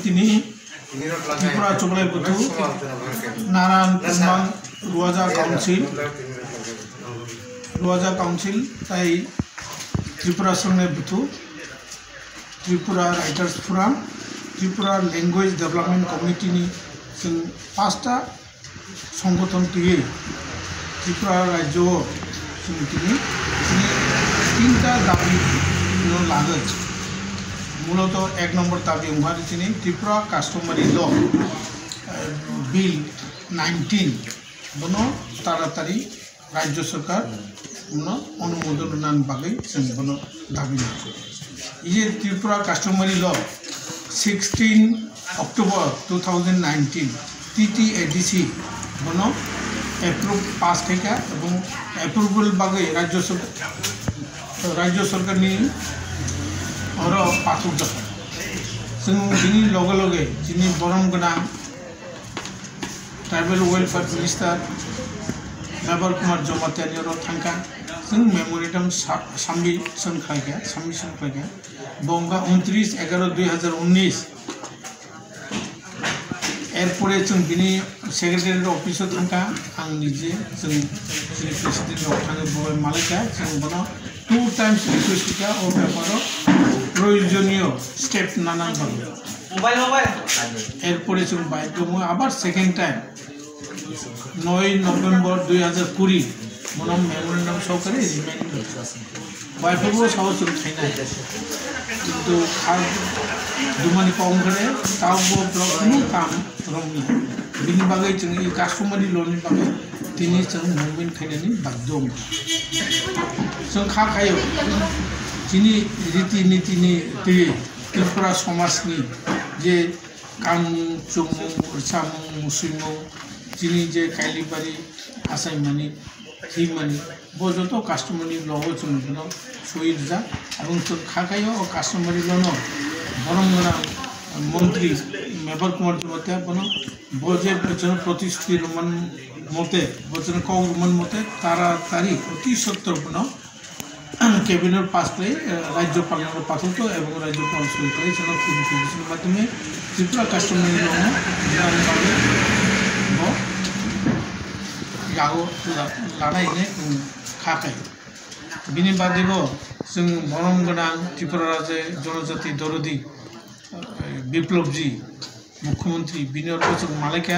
তিনি ত্রিপুরা চকলাই বুথু নারায়ণ কুমাং रुवाजा काउंसिल ताई त्रिपुरा संगे बुथु Tripura writers forum Tripura language development committee नि जों पाँचटा संगठन तुये त्रिपुरा राज्य जों दिनै तीनटा दाबी लागोन मूलत एक नम्बर दाबी ओंखारो दिनै त्रिपुरा कास्टमारी ल बिल 19 बनो ताड़ाताड़ी राज्य सरकार अनुमोदन बागै जों बनो दाबी ये त्रिपुरा कास्टमारी ल 16 अक्टोबर 2019 TTADC बनो एप्रूव पास थैका एवं एप्रूवल बागै राज्य सरकार नि और पाथुक दं जों बिनि लगे लगे जिनि बरम गोनां tribal welfare minister Mebar Kumar जमातियानि थांखा जों मेमोरेंडम सबमिशन खालामगोन बंगा 29/11/2019 एरपरे जों बिनि सेक्रेटारि अफिसाव थांखा आं निजे जों प्रेसिडेंट थाङो बय मालिका जों बनो 2 टाइम्स रिक्वेस्ट किया और पेपारो प्रयोजनीय स्टेप नाना मोबाइल एरपरे जों बाइक आबार सेकेंड टाइम 9 नवेम्बर 2020 मन मेमोरेंडम सहकारे रिमाइंड बाइफोरबो साव जों थाइना किन्तु दुमानि पाउन करे तावबो ब्लकनि काम रंनि बिनि बागै जों इ कास्टमारी लनि बागै दिनै जों मुभमेन्ट खायनायनि बाध्य जों खाखायो जिनि रीति नीतिनि दै त्रिपुरा समाजनि जे काम चुमु सामु मुसुमु जिनि जे काइलिबारि आसायमानि हिमानि बजतो कास्टमारी लबो जों बनो सयजा এবং जों खाखायो और कास्टमारी लन बरमगोनां मंत्री मेबर कुमार जमातिया बनो बजे वचन प्रतिश्रुति रमन मते वचन कौरमन मते तारातारि अति सत्तर बनो कैबिनेट पास पे राज्यपाल पाठक और राज्यपाल सहित जों कमिटिनि माध्यमे त्रिपुरा कास्टमारी लन गाव लानायने खाखायो बिनि बादैबो जों बरम गोनां त्रिपुरा राज्य जनजाति दरदी बिप्लबजी मुख्यमंत्री बिनिरबो जों मालिका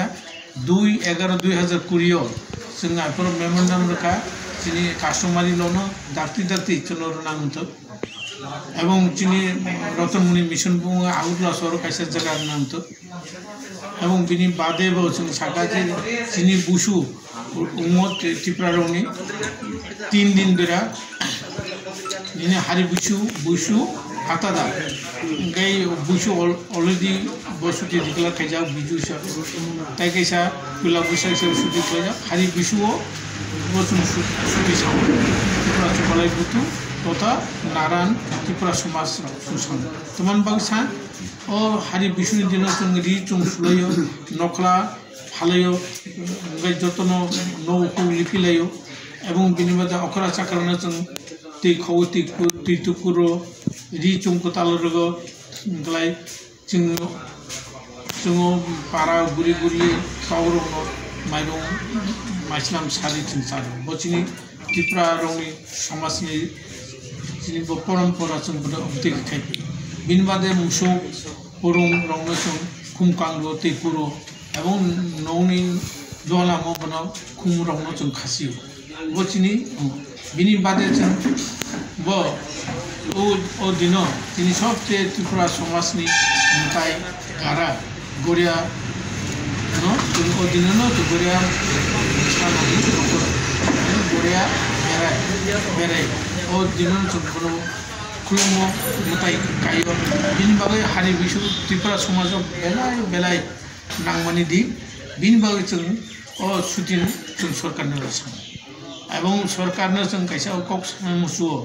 2/11/2020 जों आइफोर मेमोरेंडम रखा जिनि कास्टमारी लन दाक्ति जों नांगो एवं जिनि रतनमुनि मिशन बुङो आउटला सर कायसे जायगा नांगो एवं बिनि बादैबो जों सागाजे जिनि बुसु उमत त्रिपुरा रंनि 3 दिन बेरा दिनै हारि बुसु हातादा गाय बुसु अलरेडी बसुति दिखला खायजा बिजु सा ताइ कैसा पिला बुसा से सुति खायजा हारि बुसुओ बसुन सुति सा त्रिपुरा चकलाई बुथु तथा नारायण त्रिपुरा समाज सुसान तमान बांसा ओ हारि बुसुनि दिनाव जों रि जों सुलायो नखला फालायो गाय जतन नौखौ लिपिलायो एवं बिनिबादा अखरा चाकारना जों दै खौति दैतुकुरो रि चुंको तालरगो गलाय जोङो पारा गुरि कावरनो माइरं माइस्लाम सारि जों सारो बचिनि त्रिपुरा रंनि समाजनि जिनि परम्परा जों बनो अपडेट खाय बिनबादे मुसौ परम रंनो जों खुमकांगो दैकुरो एवं नौनि दोलामो बनो खुम रंनो जों खासियो बचिनि बिनि बादे जों ओ दिनो तिनि सबसे त्रिपुरा समाजनि मुताय गारा गोरिया नो ओ दिनो नो गोरिया सानानि गोरिया बेराय ओ दिनो जों बनो खुलुमो मुताय गायो बिनि बागै हारि बिसु त्रिपुरा समाजाव बेलाय नांमानि दि बिनि बागै जों ओ सुतिन जों सरकारनो सानो एवं सरकारनो जों कैसा कक मुसुओ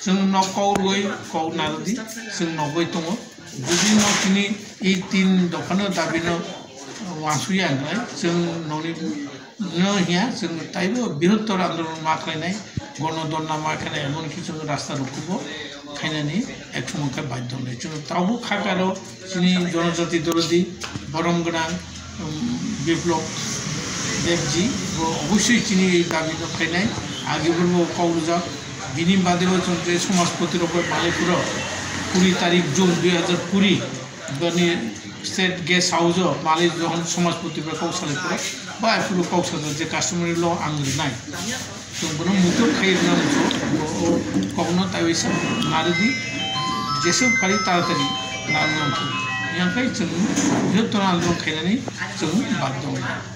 जों नकौरगै कौ नारदि जों नगै दङ जुदि नकिनि इ 3 दखानो दाबिनो वासुया नालाय जों ननि न हिया जों ताइबो बृहत्तर आन्दोलन माखायनाय गणदन्ना मा खाने एमन किछु रास्ता रुखुबो खाइनानि एक समयखा बाध्य होनाय जों तावबो खाकारो जोंनि जनजाति दरदि बरम गोनां बिप्लब देवजी अवश्य चिनी दाबि खाइनाय आगेबो कावलुजा बिनि बादेबो जों जे समाजपति रब मालिकपुर 20 तारिख जून 2020 बनि स्टेट गेस्ट हाउस मालिक जहन समाजपति काउसालिपुर बा एफुल काउसाल जे कास्टमारी ल आंगनाय जों बनो मुतो खाइना मुतो कखनो ताइसा नारदि जेसो पारि तारातारि नारनांगौ यांखाय जों बृहत्तर आन्दोलन खाइनानै जों बाध्य